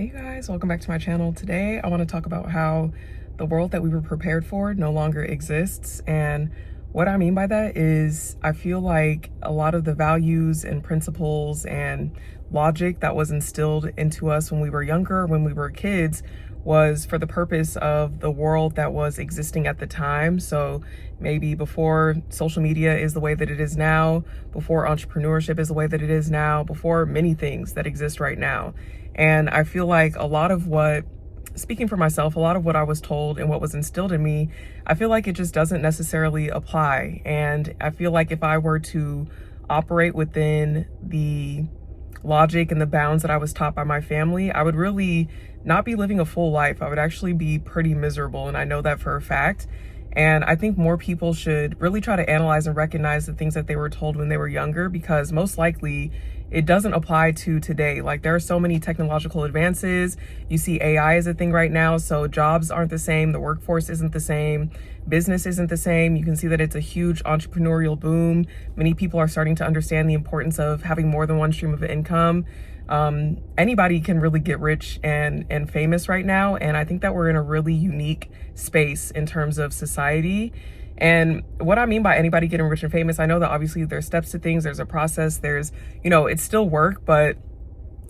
Hey guys, welcome back to my channel. Today I want to talk about how the world that we were prepared for no longer exists. And what I mean by that is I feel like a lot of the values and principles and logic that was instilled into us when we were younger, when we were kids, was for the purpose of the world that was existing at the time. So maybe before social media is the way that it is now, before entrepreneurship is the way that it is now, before many things that exist right now. And I feel like a lot of what, speaking for myself, a lot of what I was told and what was instilled in me, I feel like it just doesn't necessarily apply. And I feel like if I were to operate within the logic and the bounds that I was taught by my family, I would really not be living a full life. I would actually be pretty miserable. And I know that for a fact. And I think more people should really try to analyze and recognize the things that they were told when they were younger, because most likely it doesn't apply to today. Like, there are so many technological advances. You see AI is a thing right now, so jobs aren't the same, the workforce isn't the same, business isn't the same. You can see that it's a huge entrepreneurial boom. Many people are starting to understand the importance of having more than one stream of income. Anybody can really get rich and famous right now, and I think that we're in a really unique space in terms of society. And what I mean by anybody getting rich and famous, I know that obviously there's steps to things, there's a process, there's, it's still work, but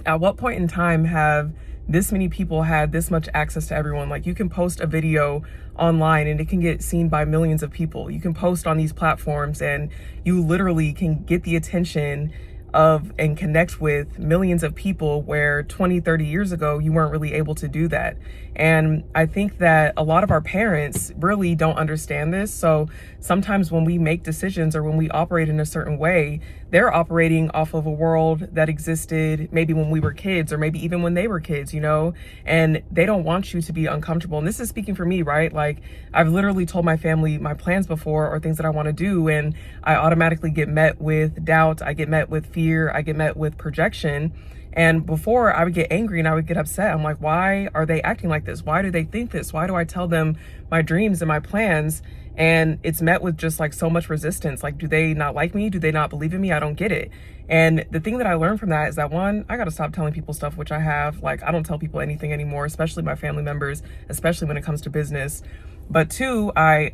at what point in time have this many people had this much access to everyone? Like, you can post a video online and it can get seen by millions of people. You can post on these platforms and you literally can get the attention of and connect with millions of people, where 20, 30 years ago, you weren't really able to do that. And I think that a lot of our parents really don't understand this. So sometimes when we make decisions or when we operate in a certain way, they're operating off of a world that existed maybe when we were kids, or maybe even when they were kids, and they don't want you to be uncomfortable. And this is speaking for me, right? Like, I've literally told my family my plans before, or things that I want to do, and I automatically get met with doubt. I get met with fear. I get met with projection. And before, I would get angry and I would get upset. I'm like, why are they acting like this? Why do they think this? Why do I tell them my dreams and my plans? And it's met with just like so much resistance. Like, do they not like me? Do they not believe in me? I don't get it. And the thing that I learned from that is that, one, I got to stop telling people stuff, which I have. Like, I don't tell people anything anymore, especially my family members, especially when it comes to business. But two, I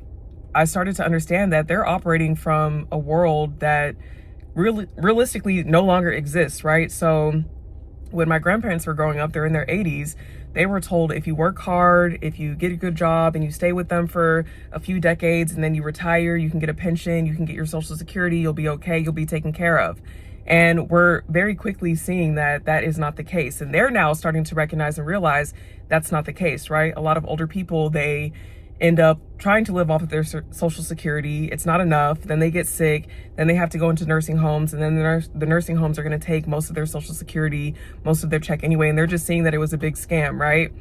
started to understand that they're operating from a world that realistically no longer exists, right? So when my grandparents were growing up, they're in their 80s, they were told, if you work hard, if you get a good job and you stay with them for a few decades and then you retire, you can get a pension, you can get your Social Security, you'll be okay, you'll be taken care of. And we're very quickly seeing that that is not the case. And they're now starting to recognize and realize that's not the case, right? A lot of older people, they end up trying to live off of their Social Security. It's not enough. Then they get sick. Then they have to go into nursing homes. And then the nursing homes are going to take most of their Social Security, most of their check anyway. And they're just seeing that it was a big scam, right?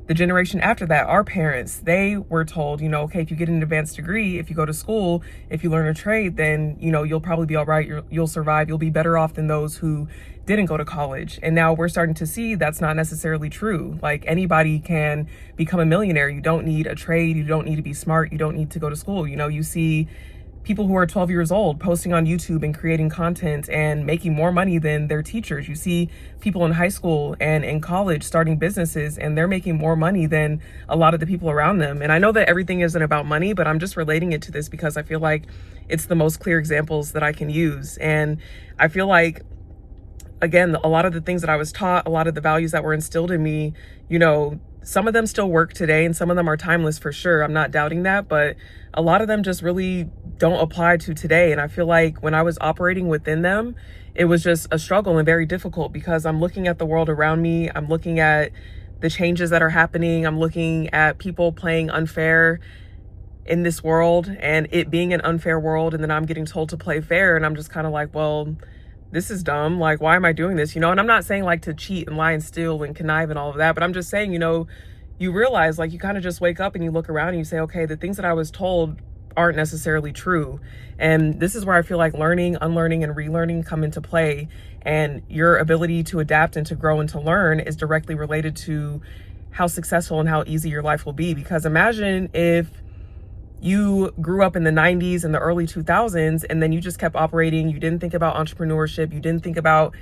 The generation after that, our parents, they were told, okay, if you get an advanced degree, if you go to school, if you learn a trade, then, you'll probably be all right. You'll survive. You'll be better off than those who didn't go to college. And now we're starting to see that's not necessarily true. Like, anybody can become a millionaire. You don't need a trade. You don't need to be smart. You don't need to go to school. You see people who are 12 years old posting on YouTube and creating content and making more money than their teachers. You see people in high school and in college starting businesses, and they're making more money than a lot of the people around them. And I know that everything isn't about money, but I'm just relating it to this because I feel like it's the most clear examples that I can use. And I feel like, again, a lot of the things that I was taught, a lot of the values that were instilled in me, some of them still work today and some of them are timeless for sure. I'm not doubting that, but a lot of them just really don't apply to today. And I feel like when I was operating within them, it was just a struggle and very difficult, because I'm looking at the world around me. I'm looking at the changes that are happening. I'm looking at people playing unfair in this world and it being an unfair world. And then I'm getting told to play fair. And I'm just kind of like, well, this is dumb. Like, why am I doing this? And I'm not saying like to cheat and lie and steal and connive and all of that, but I'm just saying, you realize, like, you kind of just wake up and you look around and you say, okay, the things that I was told aren't necessarily true. And this is where I feel like learning, unlearning, and relearning come into play. And your ability to adapt and to grow and to learn is directly related to how successful and how easy your life will be. Because imagine if you grew up in the 90s and the early 2000s, and then you just kept operating. You didn't think about entrepreneurship. You didn't think about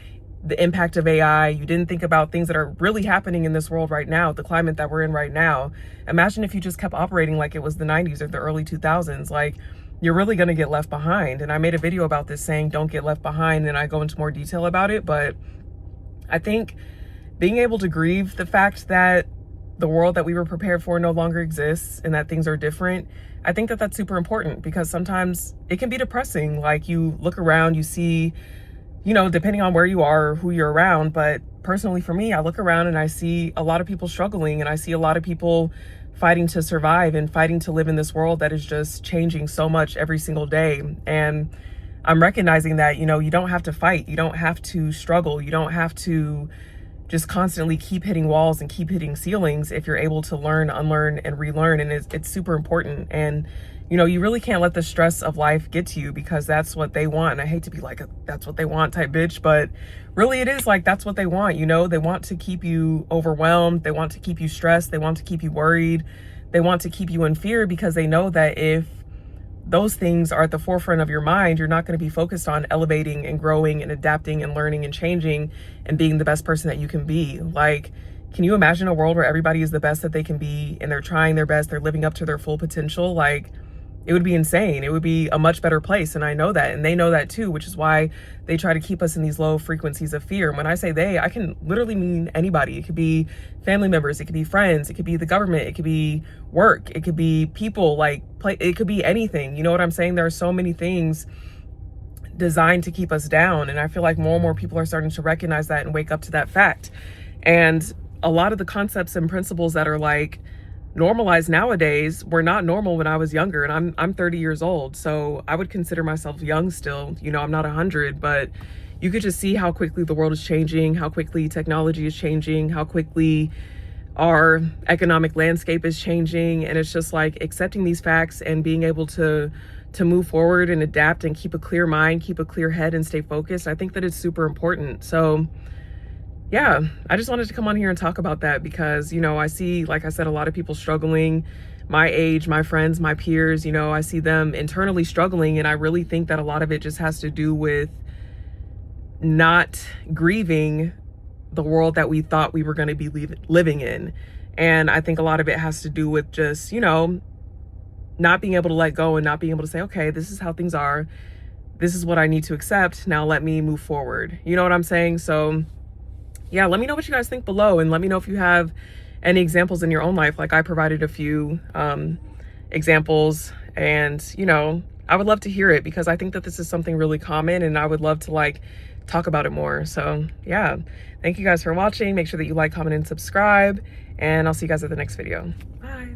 the impact of AI. You didn't think about things that are really happening in this world right now, the climate that we're in right now. Imagine if you just kept operating like it was the 90s or the early 2000s. Like, you're really going to get left behind. And I made a video about this saying, don't get left behind. And I go into more detail about it. But I think being able to grieve the fact that the world that we were prepared for no longer exists and that things are different, I think that that's super important, because sometimes it can be depressing. Like, you look around, you see, you know, depending on where you are or who you're around. But personally for me, I look around and I see a lot of people struggling, and I see a lot of people fighting to survive and fighting to live in this world that is just changing so much every single day. And I'm recognizing that, you know, you don't have to fight, you don't have to struggle, you don't have to just constantly keep hitting walls and keep hitting ceilings if you're able to learn, unlearn, and relearn. And it's super important. And, you know, you really can't let the stress of life get to you, because that's what they want. And I hate to be like a that's what they want type bitch, but really it is like, that's what they want. You know, they want to keep you overwhelmed. They want to keep you stressed. They want to keep you worried. They want to keep you in fear, because they know that if those things are at the forefront of your mind, you're not going to be focused on elevating and growing and adapting and learning and changing and being the best person that you can be. Like, can you imagine a world where everybody is the best that they can be and they're trying their best, they're living up to their full potential? Like, it would be insane. It would be a much better place. And I know that, and they know that too, which is why they try to keep us in these low frequencies of fear. And when I say they, I can literally mean anybody. It could be family members, it could be friends, it could be the government, it could be work, it could be people, like it could be anything. You know what I'm saying? There are so many things designed to keep us down. And I feel like more and more people are starting to recognize that and wake up to that fact. And a lot of the concepts and principles that are like normalized nowadays were not normal when I was younger. And I'm 30 years old, so I would consider myself young still. You know, I'm not 100, but you could just see how quickly the world is changing, how quickly technology is changing, how quickly our economic landscape is changing. And it's just like accepting these facts and being able to move forward and adapt and keep a clear mind, keep a clear head, and stay focused. I think that it's super important. So yeah, I just wanted to come on here and talk about that, because, you know, I see, like I said, a lot of people struggling, my age, my friends, my peers. You know, I see them internally struggling. And I really think that a lot of it just has to do with not grieving the world that we thought we were going to be living in. And I think a lot of it has to do with just, you know, not being able to let go and not being able to say, okay, this is how things are. This is what I need to accept. Now let me move forward. You know what I'm saying? So yeah, let me know what you guys think below, and let me know if you have any examples in your own life. Like, I provided a few examples, and, you know, I would love to hear it, because I think that this is something really common, and I would love to like talk about it more. So yeah, thank you guys for watching. Make sure that you like, comment, and subscribe, and I'll see you guys at the next video. Bye.